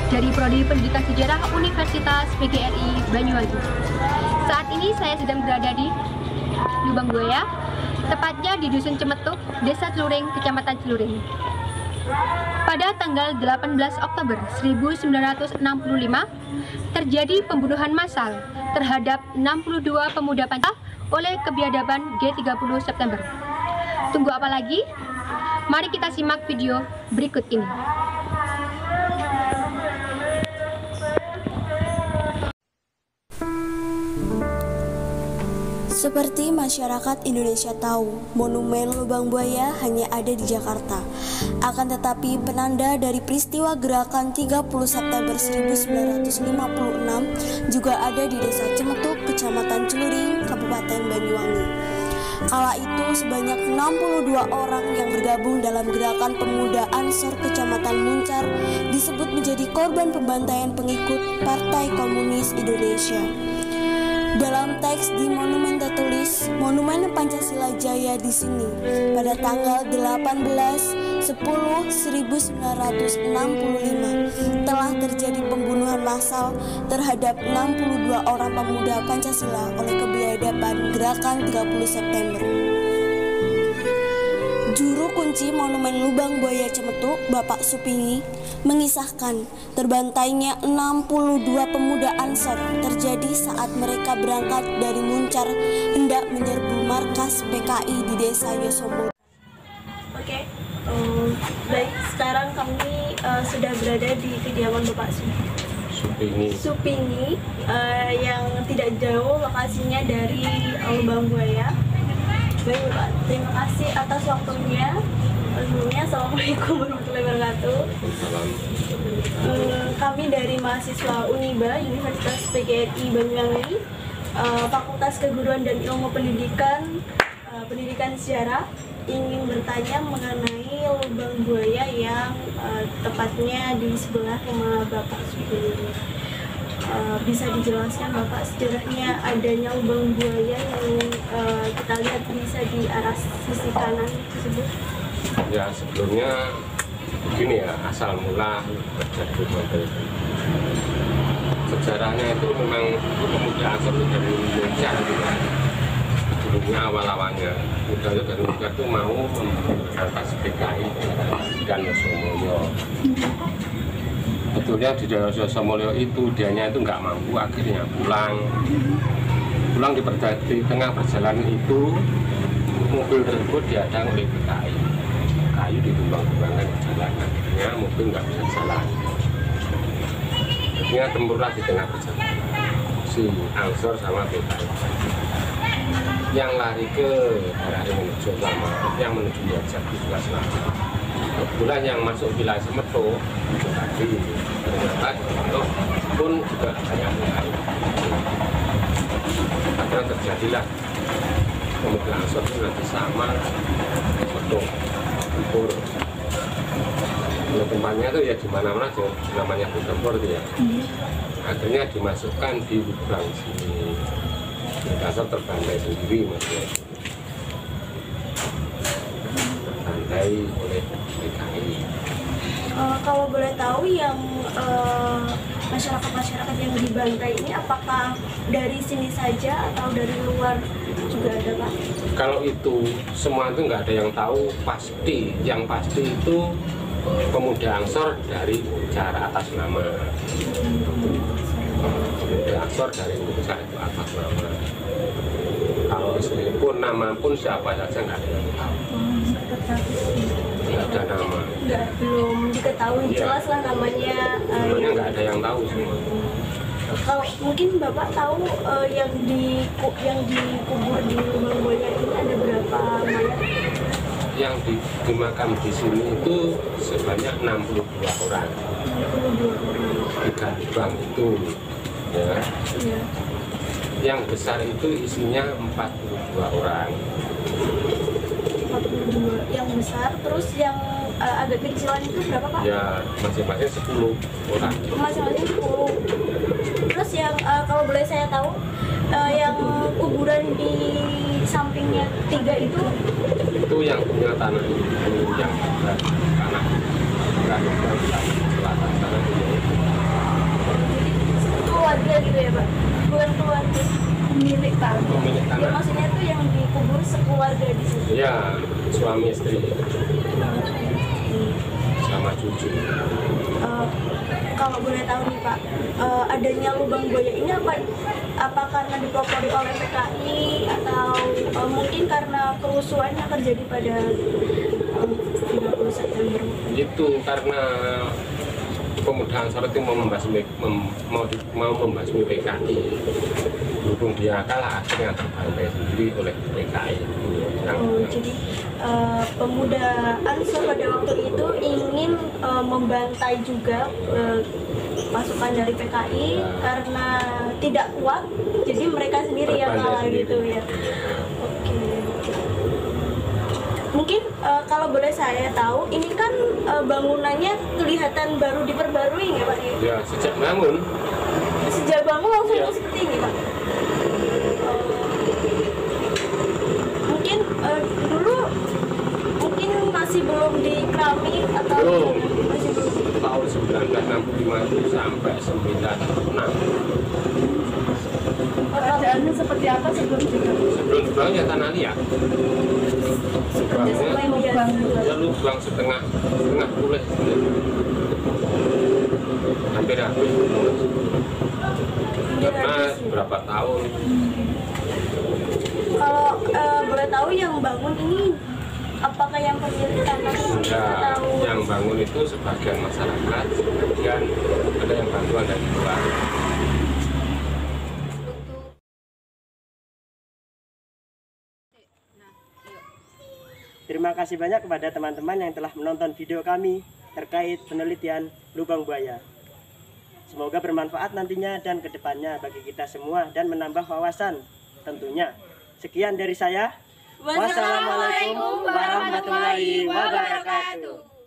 dari Prodi Pendidikan Sejarah Universitas PGRI Banyuwangi. Saat ini saya sedang berada di Lubang Buaya, tepatnya di Dusun Cemetuk, Desa Celuring, Kecamatan Celuring. Pada tanggal 18 Oktober 1965, terjadi pembunuhan massal terhadap 62 pemuda Pancasila oleh kebiadaban G30 September. Tunggu apa lagi? Mari kita simak video berikut ini. Seperti masyarakat Indonesia tahu, Monumen Lubang Buaya hanya ada di Jakarta. Akan tetapi penanda dari peristiwa gerakan 30 September 1956 juga ada di Desa Cemetuk, Kecamatan Celuring, Kabupaten Banyuwangi. Kala itu sebanyak 62 orang yang bergabung dalam gerakan pemuda Ansor Kecamatan Muncar disebut menjadi korban pembantaian pengikut Partai Komunis Indonesia. Dalam teks di monumen tertulis, Monumen Pancasila Jaya di sini pada tanggal 18/10/1965 telah terjadi pembunuhan massal terhadap 62 orang pemuda Pancasila oleh kebiadaban gerakan 30 September. Juru kunci Monumen Lubang Buaya Cemetuk, Bapak Supingi, mengisahkan terbantainya 62 pemuda Ansor terjadi saat mereka berangkat dari Muncar hendak menyerbu markas PKI di Desa Yosomulyo. Oke, baik, sekarang kami sudah berada di kediaman Bapak Supingi yang tidak jauh lokasinya dari Lubang Buaya. Baik Bapak, terima kasih atas waktunya. Sebelumnya, Assalamualaikum warahmatullahi wabarakatuh. Kami dari mahasiswa Uniba, Universitas PGRI Banyuwangi, Fakultas Keguruan dan Ilmu Pendidikan, Pendidikan Sejarah, ingin bertanya mengenai Lubang Buaya yang tepatnya di sebelah rumah Bapak Supingi. Bisa dijelaskan Bapak sejarahnya adanya Lubang Buaya yang kita lihat bisa di arah sisi kanan tersebut? Ya, sebelumnya begini ya, asal mula terjadi Lubang Buaya. Sejarahnya itu memang pemuda Ansor dari Indonesia dulunya awal-awalnya muda dari Muncar itu mau memberangkat PKI dan Yosomulyo. Betulnya di Yosomulyo itu dianya itu nggak mampu, akhirnya pulang di tengah perjalanan itu mobil tersebut dihadang oleh PKI, kayu ditumbang-tumbangkan di jalan, akhirnya mobil nggak bisa jalan. Akhirnya tempurlah di tengah perjalanan si Ansor sama PKI yang lari ke arah menuju Lama, yang menuju Jati juga selamat. Kebetulan yang masuk wilayah Cemetuk itu tadi ternyata Cemetuk pun juga banyak PKI. Akhirnya terjadilah pemuda Ansor itu nanti sama Cemetuk tempur. Kalau tempatnya itu ya di mana-mana namanya tempur itu ya. Akhirnya dimasukkan di Lubang sini. Ansor terbantai sendiri maksudnya. Terbantai oleh PKI. Kalau boleh tahu yang masyarakat yang dibantai ini apakah dari sini saja atau dari luar juga ada Pak? Kalau itu semua itu nggak ada yang tahu pasti. Yang pasti itu pemuda Ansor dari cara atas nama. Pemuda Ansor dari Indonesia itu atas nama. Kalau meskipun nama pun siapa saja nggak ada yang tahu. Nggak ada nama. Belum diketahui jelas lah namanya. Namanya nggak ada yang tahu semua. Kalau mungkin Bapak tahu yang dikubur di Lubang Buaya ini ada berapa mayat? Yang dimakam di sini itu sebanyak 62 orang. 62 orang. 3 lubang itu, ya. Iya. Yang besar itu isinya 42 orang. 42 yang besar, terus yang agak kecilan itu berapa Pak? Ya, masing-masing 10 orang. Masing-masing 10. Terus yang kalau boleh saya tahu, yang kuburan di sampingnya 3 itu yang punya tanah, yang punya tanah. terakhir selatan sana itu Keluarga gitu ya Pak? Bukan keluarga milik tanah. pemilik Ya tanah. maksudnya tuh yang dikubur sekeluarga di situ. Ya, suami istri sama cucu. Kalau boleh tahu nih Pak, adanya lubang buaya ini apa karena dipelopori oleh PKI atau mungkin karena kerusuhan yang terjadi pada 30 September? Itu karena pemuda Ansor itu mau membasmi PKI. Berhubung dia kalah, akhirnya terbantai sendiri oleh PKI. Jadi pemuda Ansor pada waktu itu ingin membantai juga pasukan dari PKI karena tidak kuat, jadi mereka sendiri yang kalah gitu ya. Oke. Mungkin kalau boleh saya tahu, ini kan bangunannya kelihatan baru diperbarui nggak Pak? Ya, sejak bangun. Sejak bangun langsung Ya. seperti ini Pak? Mungkin dulu mungkin masih belum dikeramik atau Belum. masih belum. Tahun 1965 itu sampai 96. Keadaannya seperti apa sebelum dikeramik? Sebelum dibangun ya tanah liat. Ya lubang setengah kulit. Hampir habis. Karena berapa tahun. Kalau boleh tahu yang bangun ini apakah yang pemilik tanah Ya, atau yang bangun itu sebagian masyarakat, sebagian ada yang bantuan dari luar. Terima kasih banyak kepada teman-teman yang telah menonton video kami terkait penelitian lubang buaya. Semoga bermanfaat nantinya dan kedepannya bagi kita semua dan menambah wawasan tentunya. Sekian dari saya. Wassalamualaikum warahmatullahi wabarakatuh.